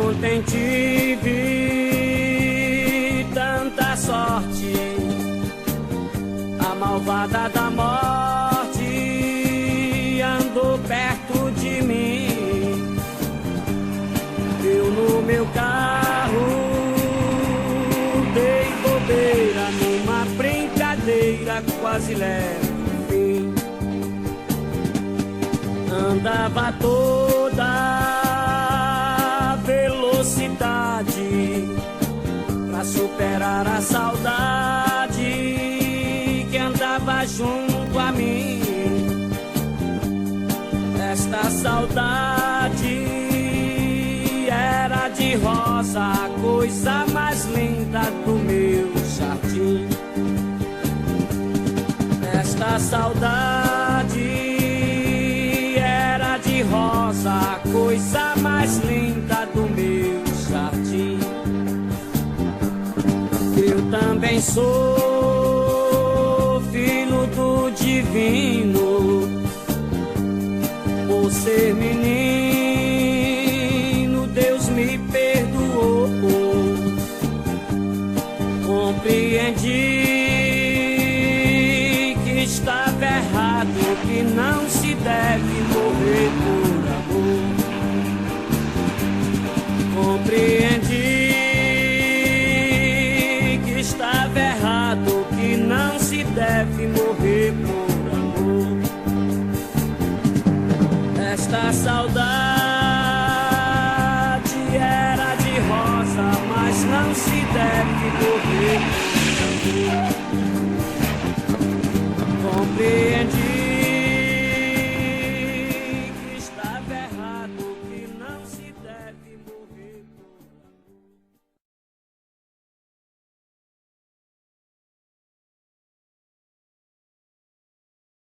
ontem tive tanta sorte, a malvada da morte andou perto de mim. Eu no meu carro dei bobeira numa brincadeira, quase levo o fim. Andava toda velocidade pra superar a saudade que andava junto a mim. Esta saudade era de rosa, a coisa mais linda do meu jardim. Esta saudade era de rosa, a coisa mais linda do meu jardim. Eu também sou filho do divino, por ser menino Deus me perdoou. Compreendi que estava errado, que não se deve morrer por amor. Compreendi que estava errado, que não se deve morrer por amor. Esta saudade era de rosa, mas não se deve morrer.